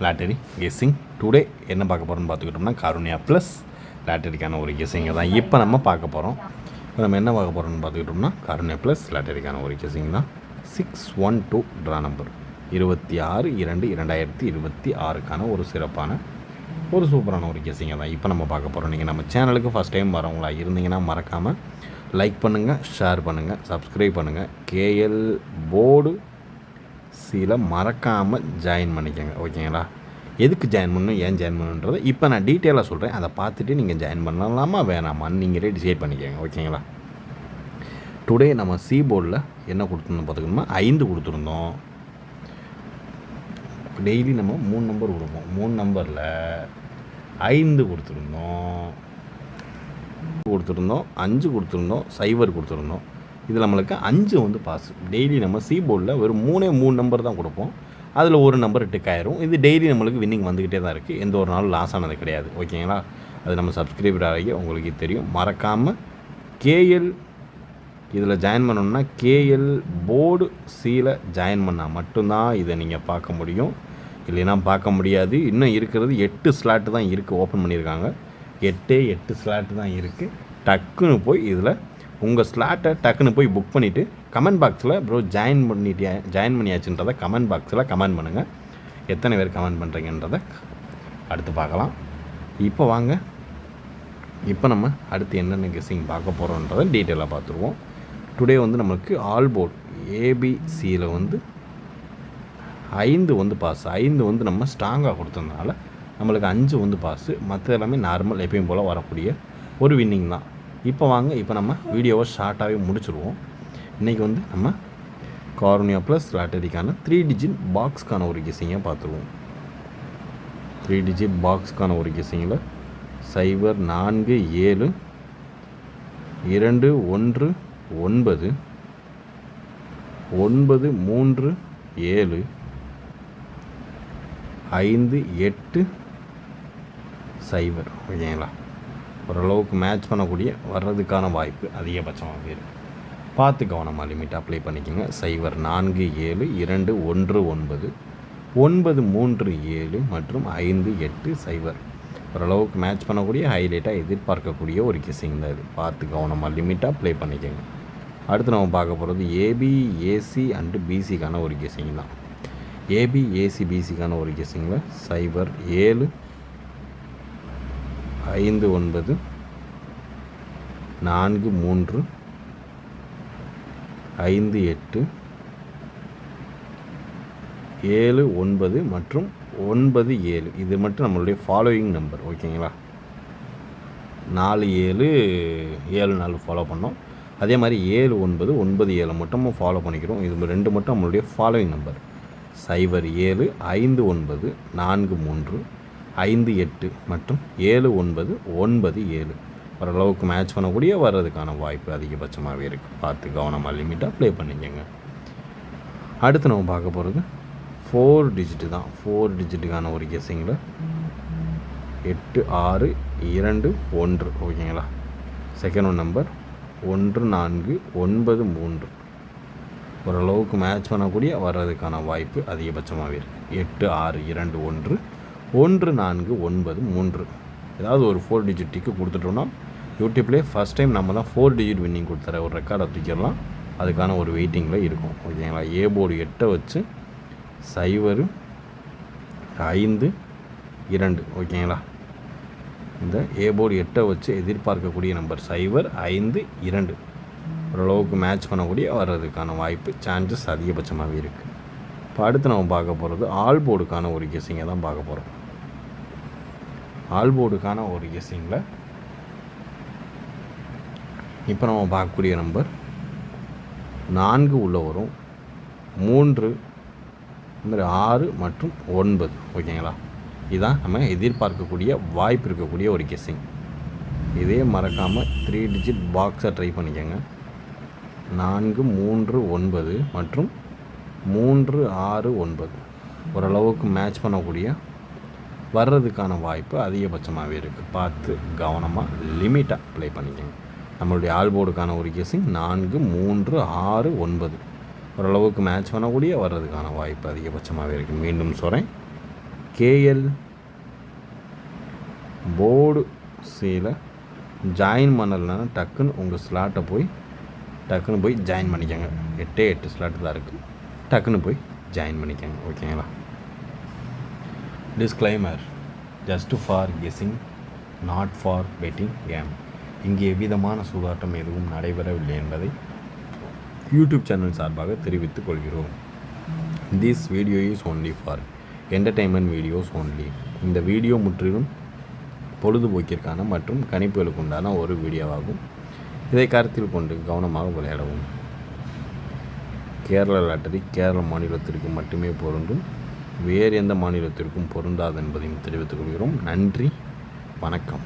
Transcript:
Lottery guessing. Today என்ன பார்க்க போகிறோம்னு பார்த்துக்கிட்டோம்னா காருண்யா ப்ளஸ் லாட்டரிக்கான ஒரு கெஸ்ஸிங்கை தான் இப்போ நம்ம பார்க்க போகிறோம். இப்போ நம்ம என்ன பார்க்க போகிறோம்னு பார்த்துக்கிட்டோம்னா காருண்யா ப்ளஸ் லாட்டரிக்கான ஒரு கெஸ்ஸிங் தான். 612 ட்ரா நம்பர் 26/2/2026 ஒரு சிறப்பான ஒரு சூப்பரான ஒரு கெஸ்ஸிங்கை தான் இப்போ நம்ம பார்க்க போகிறோம். நீங்கள் நம்ம சேனலுக்கு ஃபஸ்ட் டைம் வரவங்களா இருந்தீங்கன்னா மறக்காமல் லைக் பண்ணுங்கள், ஷேர் பண்ணுங்கள், சப்ஸ்கிரைப் பண்ணுங்கள். கேஎல் போர்டு சில மறக்காமல் ஜாயின் பண்ணிக்கோங்க, ஓகேங்களா? எதுக்கு ஜாயின் பண்ணணும், ஏன் ஜாயின் பண்ணணுன்றதை இப்போ நான் டீட்டெயிலாக சொல்கிறேன். அதை பார்த்துட்டு நீங்கள் ஜாயின் பண்ணலாமா வேணாமான்னு நீங்களே டிசைட் பண்ணிக்கோங்க, ஓகேங்களா? டுடே நம்ம சி போர்டில் என்ன கொடுத்துருந்தோம் பார்த்துக்கணுமா, 5 கொடுத்துருந்தோம். டெய்லி நம்ம 3 நம்பர் கொடுப்போம். 3 நம்பரில் 5 கொடுத்துருந்தோம், 5 கொடுத்துருந்தோம், 0 கொடுத்துருந்தோம். இதில் நம்மளுக்கு 5 வந்து பாஸ். டெய்லி நம்ம சி போர்டில் வெறும் 3 நம்பர் தான் கொடுப்போம். அதில் ஒரு நம்பர் டிக் ஆயிரும். இது டெய்லி நம்மளுக்கு வின்னிங் வந்துக்கிட்டே தான் இருக்குது. எந்த ஒரு நாளும் லாஸ் ஆனது கிடையாது, ஓகேங்களா? அது நம்ம சப்ஸ்கிரைபர் ஆகி உங்களுக்கு தெரியும். மறக்காமல் கேஎல் இதில் ஜாயின் பண்ணணும்னா கேஎல் போர்டு சியில் ஜாயின் பண்ணால் மட்டும்தான் இதை நீங்கள் பார்க்க முடியும், இல்லைன்னா பார்க்க முடியாது. இன்னும் இருக்கிறது 8 ஸ்லாட்டு தான் இருக்குது, ஓப்பன் பண்ணியிருக்காங்க. 8 ஸ்லாட்டு தான் இருக்குது. டக்குன்னு போய் இதில் உங்கள் ஸ்லாட்டை டக்குன்னு போய் புக் பண்ணிவிட்டு கமெண்ட் பாக்ஸில் ப்ரோ ஜாயின் பண்ணியாச்சுன்றதை கமெண்ட் பாக்ஸில் கமெண்ட் பண்ணுங்கள். எத்தனை பேர் கமெண்ட் பண்ணுறீங்கன்றதை அடுத்து பார்க்கலாம். இப்போ வாங்க, இப்போ நம்ம அடுத்து என்னென்ன கெஸ்ஸிங் பார்க்க போகிறோன்றதை டீட்டெயிலாக பார்த்துருவோம். டுடே வந்து நம்மளுக்கு ஆல் போர்டு ஏபிசியில் வந்து 5 வந்து பாஸ். 5 வந்து நம்ம ஸ்ட்ராங்காக கொடுத்ததுனால நம்மளுக்கு 5 வந்து பாஸு. மற்ற எல்லாமே நார்மல் எப்பயும் போல் வரக்கூடிய ஒரு வின்னிங் தான். இப்போ வாங்க, இப்போ நம்ம வீடியோவை ஷார்ட்டாகவே முடிச்சுருவோம். இன்றைக்கி வந்து நம்ம காருண்யா ப்ளஸ் லாட்டரிக்கான 3 டிஜிட் பாக்ஸ்க்கான ஒரு கெஸ்ஸிங்கை பார்த்துருவோம். 3 டிஜிட் பாக்ஸ்க்கான ஒரு கெஸ்ஸிங்கில் 047 219 937 58 0, ஓகேங்களா? ஓரளவுக்கு மேட்ச் பண்ணக்கூடிய வர்றதுக்கான வாய்ப்பு அதிகபட்சமாக இருக்குது. பார்த்து கவனமாக லிமிட் அப்ளை பண்ணிக்கோங்க. 047 219 937 மற்றும் 58 0 ஓரளவுக்கு மேட்ச் பண்ணக்கூடிய ஹைலைட்டாக எதிர்பார்க்கக்கூடிய ஒரு கெஸ்ஸிங் தான் இது. பார்த்து கவனமாக லிமிட்டாக ப்ளே பண்ணிக்கோங்க. அடுத்து நம்ம பார்க்க போகிறது ஏபி ஏசி அண்டு பிசிக்கான ஒரு கெஸ்ஸிங் தான். ஏபி ஏசி பிசிக்கான ஒரு கெஸ்ஸிங்கில் 07 59 43 58 79 மற்றும் 97 இது மட்டும் நம்மளுடைய ஃபாலோயிங் நம்பர், ஓகேங்களா? 47 ஃபாலோ பண்ணோம். அதே மாதிரி 79 97 மட்டும் ஃபாலோ பண்ணிக்கிறோம். இது 2 மட்டும் நம்மளுடைய ஃபாலோயிங் நம்பர். 07 59 43 58 மற்றும் 79 97 ஓரளவுக்கு மேட்ச் பண்ணக்கூடிய வர்றதுக்கான வாய்ப்பு அதிகபட்சமாகவே இருக்குது. பார்த்து கவனமாக லிமிட்டாக ப்ளே பண்ணிக்கோங்க. அடுத்து நம்ம பார்க்க போகிறது 4 டிஜிட்டு தான். 4 டிஜிட்டுக்கான ஒரு கெஸ்ஸிங்கில் 8621, ஓகேங்களா? செகண்ட் ஒன் நம்பர் 1493 ஓரளவுக்கு மேட்ச் பண்ணக்கூடிய வர்றதுக்கான வாய்ப்பு அதிகபட்சமாகவே இருக்குது. 8621 1493 ஏதாவது ஒரு 4 டிஜிட் டிக்கு கொடுத்துட்டோம்னா யூடியூப்லேயே ஃபஸ்ட் டைம் நம்ம தான் 4 டிஜிட் வின்னிங் கொடுத்துற ஒரு ரெக்கார்டை தூக்கிடலாம். அதுக்கான ஒரு வெயிட்டிங்கில் இருக்கும், ஓகேங்களா? ஏ போர்டு 8 வச்சு 0 5 2, ஓகேங்களா? இந்த ஏ போர்டு 8 வச்சு எதிர்பார்க்கக்கூடிய நம்பர் 0 5 2 ஓரளவுக்கு மேட்ச் பண்ணக்கூடிய வர்றதுக்கான வாய்ப்பு சான்சஸ் அதிகபட்சமாகவே இருக்குது. இப்போ அடுத்து நம்ம பார்க்க போகிறது ஆல் போர்டுக்கான ஒரு கெஸ்ஸிங்கை தான் பார்க்க போகிறோம். ஆல் போர்டுக்கான ஒரு கெஸ்ஸிங்கில் இப்போ நம்ம பார்க்கக்கூடிய நம்பர் 4 உள்ள வரும், 3 6 மற்றும் 9, ஓகேங்களா? இதுதான் நம்ம எதிர்பார்க்கக்கூடிய வாய்ப்பு இருக்கக்கூடிய ஒரு கெஸ்ஸிங். இதே மறக்காமல் 3 டிஜிட் பாக்ஸை ட்ரை பண்ணிக்கோங்க. 4 3 9 மற்றும் 3 6 9 ஓரளவுக்கு மேட்ச் பண்ணக்கூடிய வர்றதுக்கான வாய்ப்பு அதிகபட்சமாகவே இருக்குது. பார்த்து கவனமாக லிமிட்டாக ப்ளே பண்ணிக்கோங்க. நம்மளுடைய ஆல் போர்டுக்கான ஒரு கெஸ்ஸிங் 4 3 6 9 ஓரளவுக்கு மேட்ச் பண்ணக்கூடிய வர்றதுக்கான வாய்ப்பு அதிகபட்சமாகவே இருக்குது. மீண்டும் சொல்கிறேன், கேஎல் போர்டு சியில் ஜாயின் பண்ணலைன்னா டக்குன்னு உங்கள் ஸ்லாட்டை போய் ஜாயின் பண்ணிக்கோங்க. 8 ஸ்லாட்டு தான் இருக்குது. டக்குன்னு போய் ஜாயின் பண்ணிக்கோங்க. ஓகேங்களா? Disclaimer, just for guessing, not for betting game. இங்கே எவ்விதமான சூதாட்டம் எதுவும் நடைபெறவில்லை என்பதை யூடியூப் சேனல் சார்பாக தெரிவித்துக் கொள்கிறோம். This video is only for entertainment videos only. இந்த வீடியோ முற்றிலும் பொழுதுபோக்கிற்கான மற்றும் கணிப்புகளுக்கு உண்டான ஒரு வீடியோவாகும். இதை கருத்தில் கொண்டு கவனமாக விளையாடவும். கேரளா லாட்டரி கேரள மாநிலத்திற்கு மட்டுமே பொருந்தும், வேறு எந்த மாநிலத்திற்கும் பொருந்தாது என்பதையும் தெரிவித்துக் கொள்கிறோம். நன்றி, வணக்கம்.